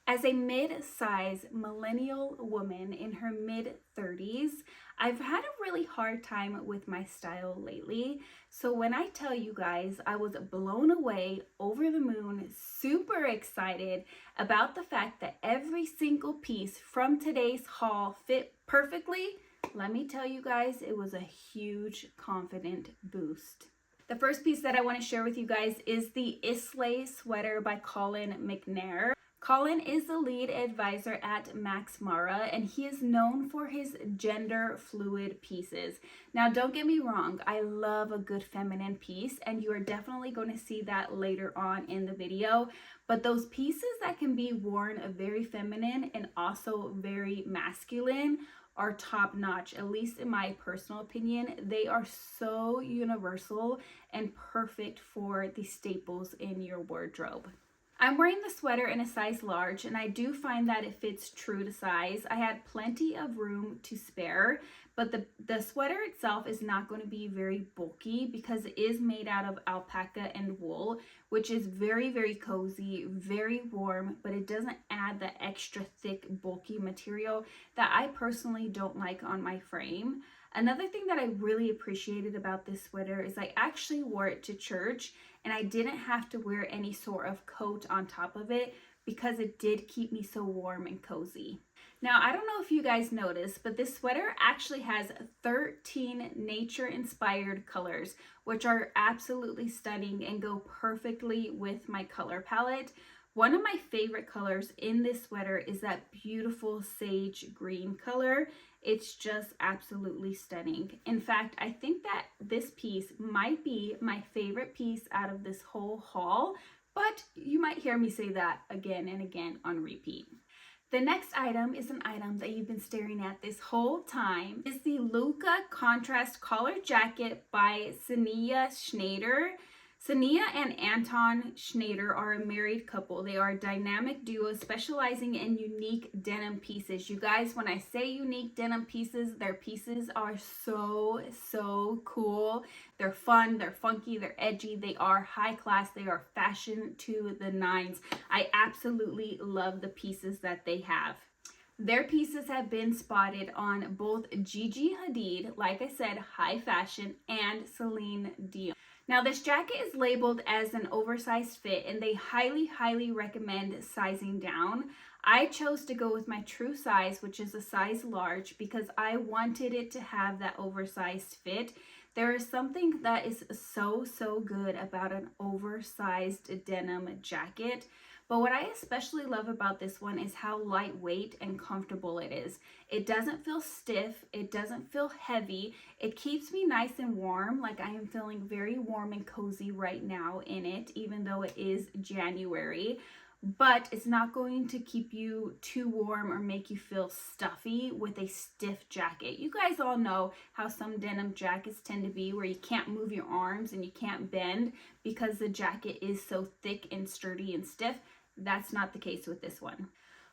As a mid-size millennial woman in her mid-30s, I've had a really hard time with my style lately. So when I tell you guys, I was blown away, over the moon, super excited about the fact that every single piece from today's haul fit perfectly, let me tell you guys, it was a huge confident boost. The first piece that I want to share with you guys is the Islay sweater by Colin McNair. Colin is the lead advisor at Max Mara, and he is known for his gender fluid pieces. Now, don't get me wrong, I love a good feminine piece, and you are definitely going to see that later on in the video. But those pieces that can be worn very feminine and also very masculine are top notch, at least in my personal opinion. They are so universal and perfect for the staples in your wardrobe. I'm wearing the sweater in a size large, and I do find that it fits true to size. I had plenty of room to spare, but the sweater itself is not going to be very bulky because it is made out of alpaca and wool, which is very, very cozy, very warm, but it doesn't add the extra thick, bulky material that I personally don't like on my frame. Another thing that I really appreciated about this sweater is I actually wore it to church, and I didn't have to wear any sort of coat on top of it because it did keep me so warm and cozy. Now, I don't know if you guys noticed, but this sweater actually has 13 nature-inspired colors, which are absolutely stunning and go perfectly with my color palette. One of my favorite colors in this sweater is that beautiful sage green color. It's just absolutely stunning. In fact, I think that this piece might be my favorite piece out of this whole haul, but you might hear me say that again and again on repeat. The next item is an item that you've been staring at this whole time. It's the Luca Contrast Collar Jacket by Sinha-Stanic. Sinha and Anton Schneider are a married couple. They are a dynamic duo specializing in unique denim pieces. You guys, when I say unique denim pieces, their pieces are so cool. They're fun, they're funky, they're edgy, they are high class, they are fashion to the nines. I absolutely love the pieces that they have. Their pieces have been spotted on both Gigi Hadid, like I said, high fashion, and Celine Dion. Now, this jacket is labeled as an oversized fit, and they highly recommend sizing down. I chose to go with my true size, which is a size large, because I wanted it to have that oversized fit. There is something that is so good about an oversized denim jacket. But what I especially love about this one is how lightweight and comfortable it is. It doesn't feel stiff, it doesn't feel heavy. It keeps me nice and warm, like I am feeling very warm and cozy right now in it, even though it is January. But it's not going to keep you too warm or make you feel stuffy with a stiff jacket. You guys all know how some denim jackets tend to be, where you can't move your arms and you can't bend because the jacket is so thick and sturdy and stiff. That's not the case with this one.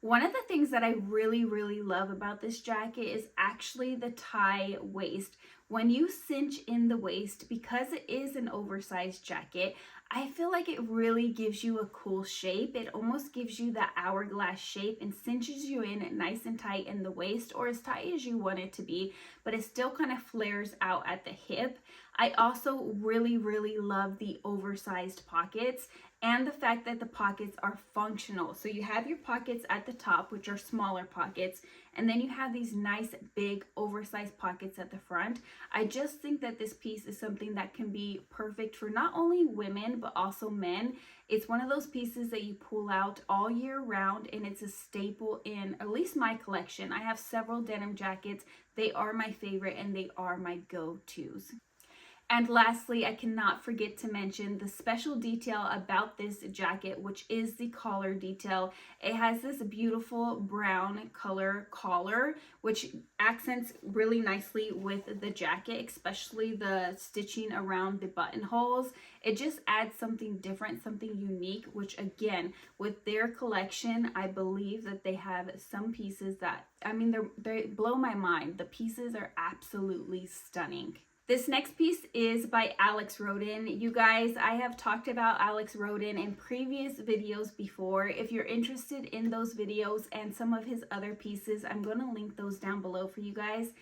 One of the things that I really love about this jacket is actually the tie waist. When you cinch in the waist, because it is an oversized jacket, I feel like it really gives you a cool shape. It almost gives you that hourglass shape and cinches you in nice and tight in the waist, or as tight as you want it to be, but it still kind of flares out at the hip. I also really love the oversized pockets and the fact that the pockets are functional. So you have your pockets at the top, which are smaller pockets, and then you have these nice big oversized pockets at the front. I just think that this piece is something that can be perfect for not only women but also men. It's one of those pieces that you pull out all year round, and it's a staple in at least my collection. I have several denim jackets. They are my favorite and they are my go-tos. And lastly, I cannot forget to mention the special detail about this jacket, which is the collar detail. It has this beautiful brown color collar, which accents really nicely with the jacket, especially the stitching around the buttonholes. It just adds something different, something unique, which again, with their collection, I believe that they have some pieces that, I mean, they blow my mind. The pieces are absolutely stunning. This next piece is by Alex Rhoden. You guys, I have talked about Alex Rhoden in previous videos before. If you're interested in those videos and some of his other pieces, I'm going to link those down below for you guys.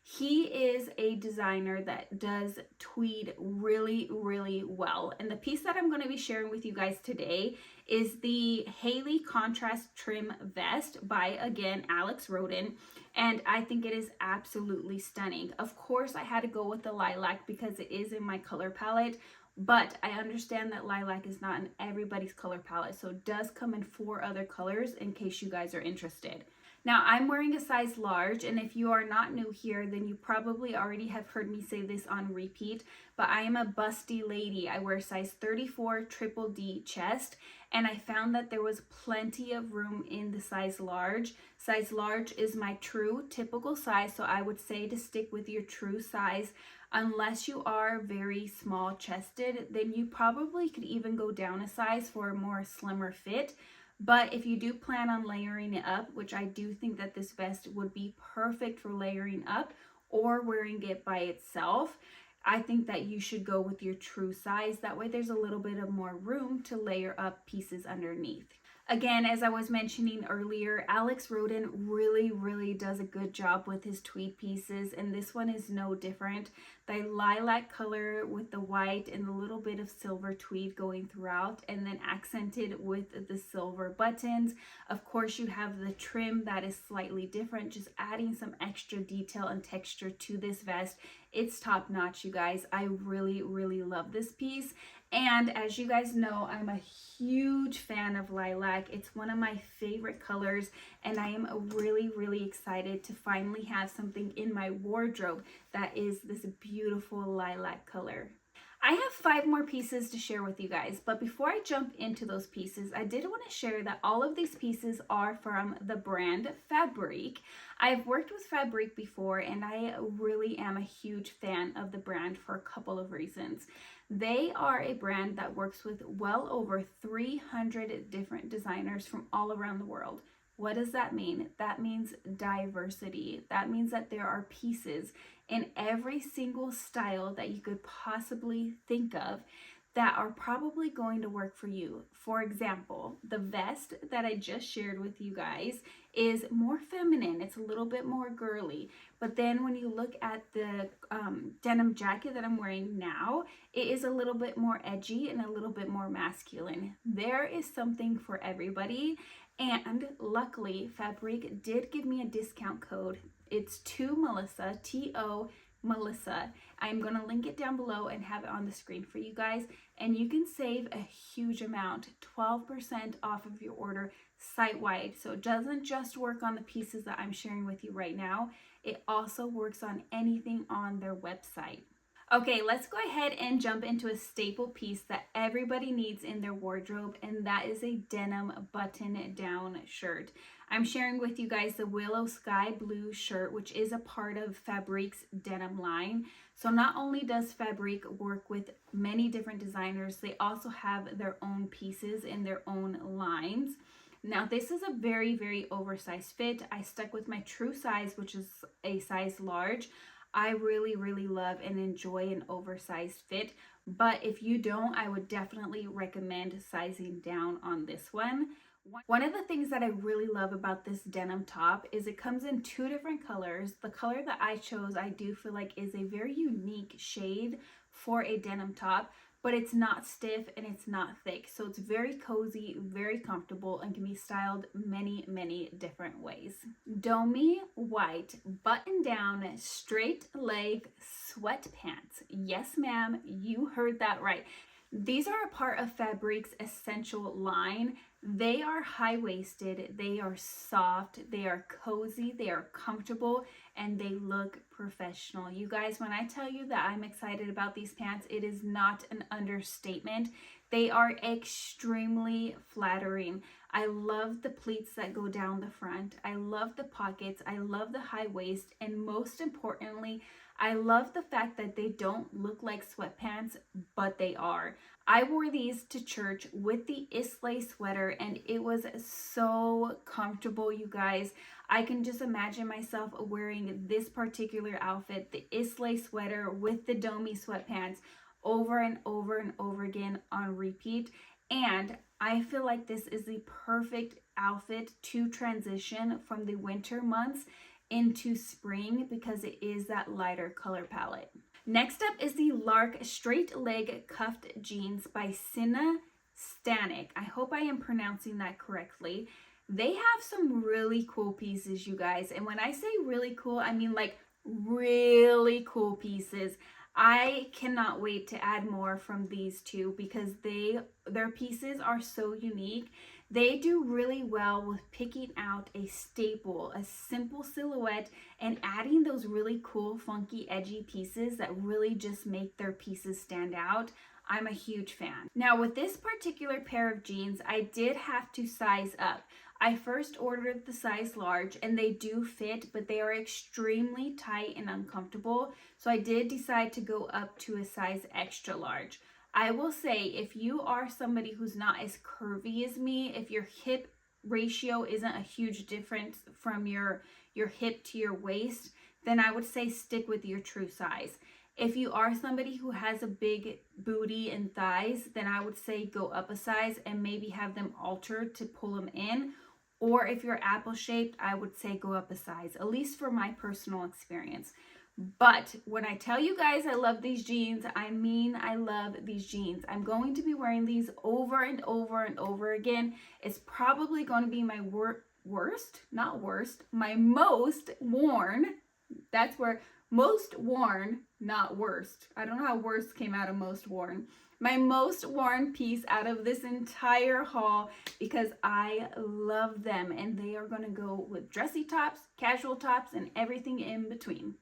He is a designer that does tweed really, really well. And the piece that I'm going to be sharing with you guys today is the Haley Contrast Trim Vest by, again, Alex Rhoden. And I think it is absolutely stunning. Of course, I had to go with the lilac because it is in my color palette. But I understand that lilac is not in everybody's color palette. So it does come in 4 other colors in case you guys are interested. Now, I'm wearing a size large, and if you are not new here, then you probably already have heard me say this on repeat, but I am a busty lady. I wear size 34 triple D chest, and I found that there was plenty of room in the size large. Size large is my true typical size, so I would say to stick with your true size. Unless you are very small chested, then you probably could even go down a size for a more slimmer fit. But if you do plan on layering it up, which I do think that this vest would be perfect for layering up or wearing it by itself, I think that you should go with your true size. That way there's a little bit of more room to layer up pieces underneath. Again, as I was mentioning earlier, Alex Rhoden really does a good job with his tweed pieces, and this one is no different. The lilac color with the white and a little bit of silver tweed going throughout, and then accented with the silver buttons. Of course, you have the trim that is slightly different, just adding some extra detail and texture to this vest. It's top notch, you guys. I really love this piece. And as you guys know, I'm a huge fan of lilac. It's one of my favorite colors, and I am really excited to finally have something in my wardrobe that is this beautiful lilac color. I have 5 more pieces to share with you guys, but before I jump into those pieces, I did want to share that all of these pieces are from the brand Fabrique. I've worked with Fabrique before, and I really am a huge fan of the brand for a couple of reasons. They are a brand that works with well over 300 different designers from all around the world. What does that mean? That means diversity. That means that there are pieces in every single style that you could possibly think of that are probably going to work for you. For example, the vest that I just shared with you guys is more feminine. It's a little bit more girly. But then when you look at the denim jacket that I'm wearing now, it is a little bit more edgy and a little bit more masculine. There is something for everybody. And luckily, Fabrique did give me a discount code. It's TOMelissa, T-O Melissa. I'm going to link it down below and have it on the screen for you guys. And you can save a huge amount, 12% off of your order site-wide. So it doesn't just work on the pieces that I'm sharing with you right now. It also works on anything on their website. Okay, let's go ahead and jump into a staple piece that everybody needs in their wardrobe, and that is a denim button-down shirt. I'm sharing with you guys the Willow Sky Blue shirt, which is a part of Fabrique's denim line. So not only does Fabrique work with many different designers, they also have their own pieces in their own lines. Now, this is a very oversized fit. I stuck with my true size, which is a size large. I really love and enjoy an oversized fit, but if you don't, I would definitely recommend sizing down on this one. One of the things that I really love about this denim top is it comes in 2 different colors. The color that I chose, I do feel like is a very unique shade for a denim top, but it's not stiff and it's not thick. So it's very cozy, very comfortable, and can be styled many different ways. Domey white button down straight leg sweatpants. Yes, ma'am, you heard that right. These are a part of Fabrique's essential line. They are high-waisted, they are soft, they are cozy, they are comfortable, and they look professional. You guys, when I tell you that I'm excited about these pants, it is not an understatement. They are extremely flattering. I love the pleats that go down the front. I love the pockets. I love the high waist. And most importantly, I love the fact that they don't look like sweatpants, but they are. I wore these to church with the islay sweater and it was so comfortable, you guys. I can just imagine myself wearing this particular outfit, the islay sweater with the domey sweatpants, over and over and over again on repeat. And I feel like this is the perfect outfit to transition from the winter months into spring because it is that lighter color palette. Next up is the Lark straight leg cuffed jeans by Sinha-Stanic. I hope I am pronouncing that correctly. They have some really cool pieces, you guys. And when I say really cool, I mean like really cool pieces. I cannot wait to add more from these two because their pieces are so unique. They do really well with picking out a staple, a simple silhouette, and adding those really cool, funky, edgy pieces that really just make their pieces stand out. I'm a huge fan. Now with this particular pair of jeans, I did have to size up. I first ordered the size large and they do fit, but they are extremely tight and uncomfortable. So I did decide to go up to a size extra large. I will say if you are somebody who's not as curvy as me, if your hip ratio isn't a huge difference from your hip to your waist, then I would say stick with your true size. If you are somebody who has a big booty and thighs, then I would say go up a size and maybe have them altered to pull them in. Or if you're apple shaped, I would say go up a size, at least for my personal experience. But when I tell you guys I love these jeans, I mean I love these jeans. I'm going to be wearing these over and over and over again. It's probably going to be my my most worn. That's where most worn, not worst. I don't know how worst came out of most worn. My most worn piece out of this entire haul because I love them and they are going to go with dressy tops, casual tops, and everything in between.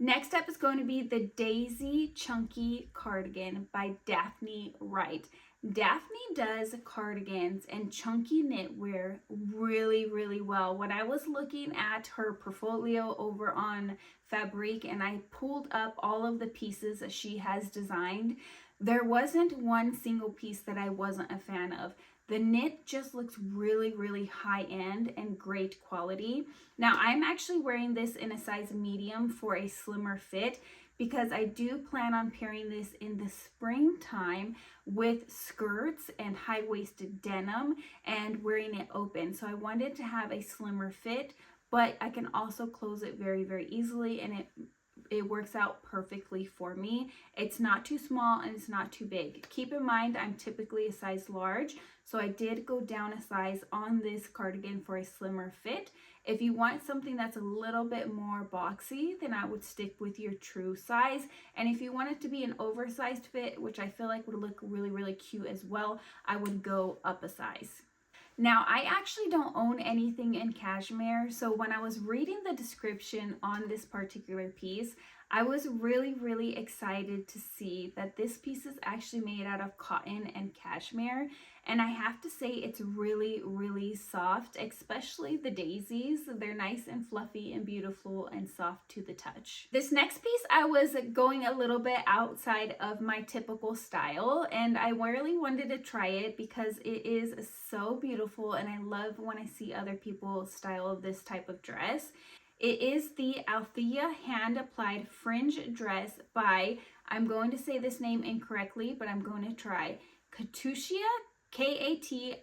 Next up is going to be the Daisy Chunky Cardigan by Daphne Wright. Daphne does cardigans and chunky knitwear really, really well. When I was looking at her portfolio over on Fabric and I pulled up all of the pieces that she has designed, there wasn't one single piece that I wasn't a fan of. The knit just looks really, really high end and great quality. Now I'm actually wearing this in a size medium for a slimmer fit because I do plan on pairing this in the springtime with skirts and high-waisted denim and wearing it open. So I wanted to have a slimmer fit, but I can also close it very, very easily and it works out perfectly for me. It's not too small and it's not too big. Keep in mind, I'm typically a size large, so I did go down a size on this cardigan for a slimmer fit. If you want something that's a little bit more boxy, then I would stick with your true size. And if you want it to be an oversized fit, which I feel like would look really, really cute as well, I would go up a size. Now, I actually don't own anything in cashmere, so when I was reading the description on this particular piece, I was really, really excited to see that this piece is actually made out of cotton and cashmere, and I have to say it's really, really soft, especially the daisies. They're nice and fluffy and beautiful and soft to the touch. This next piece, I was going a little bit outside of my typical style, and I really wanted to try it because it is so beautiful, and I love when I see other people style this type of dress. It is the Althea hand applied fringe dress by, I'm going to say this name incorrectly, but I'm going to try, Katiuscia, Katiuscia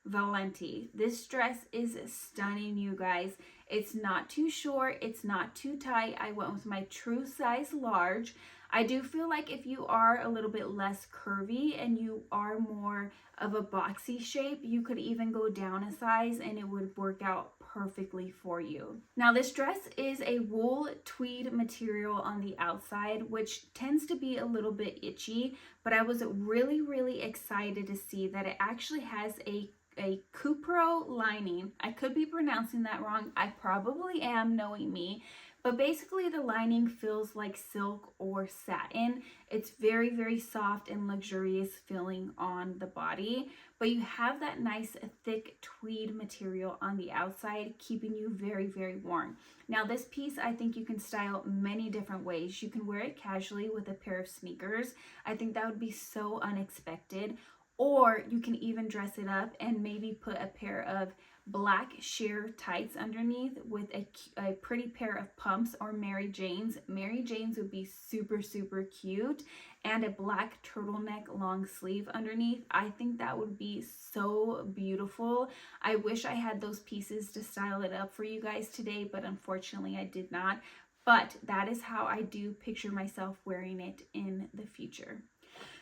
Valente. This dress is stunning, you guys. It's not too short, it's not too tight. I went with my true size large. I do feel like if you are a little bit less curvy and you are more of a boxy shape, you could even go down a size and it would work out perfectly for you. Now this dress is a wool tweed material on the outside, which tends to be a little bit itchy, but I was really, really excited to see that it actually has a cupro lining. I could be pronouncing that wrong. I probably am, knowing me, But basically the lining feels like silk or satin. It's very, very soft and luxurious feeling on the body, but you have that nice thick tweed material on the outside, keeping you very, very warm. Now this piece, I think you can style many different ways. You can wear it casually with a pair of sneakers. I think that would be so unexpected. Or you can even dress it up and maybe put a pair of black sheer tights underneath with a pretty pair of pumps or Mary Janes. Mary Janes would be super, super cute. And a black turtleneck long sleeve underneath. I think that would be so beautiful. I wish I had those pieces to style it up for you guys today, but unfortunately I did not. But that is how I do picture myself wearing it in the future.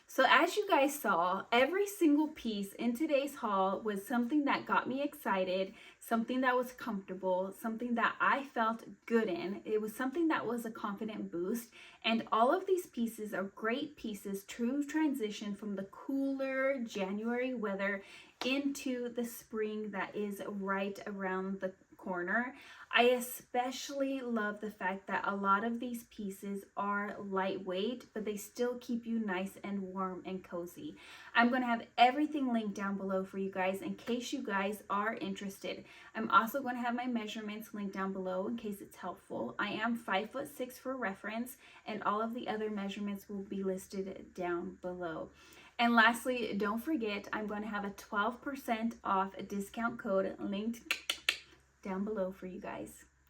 So as you guys saw, every single piece in today's haul was something that got me excited, something that was comfortable, something that I felt good in. It was something that was a confident boost. And all of these pieces are great pieces to transition from the cooler January weather into the spring that is right around the corner. I especially love the fact that a lot of these pieces are lightweight, but they still keep you nice and warm and cozy. I'm going to have everything linked down below for you guys in case you guys are interested. I'm also going to have my measurements linked down below in case it's helpful. I am 5'6" for reference, and all of the other measurements will be listed down below. And lastly, don't forget, I'm going to have a 12% off discount code linked down below for you guys.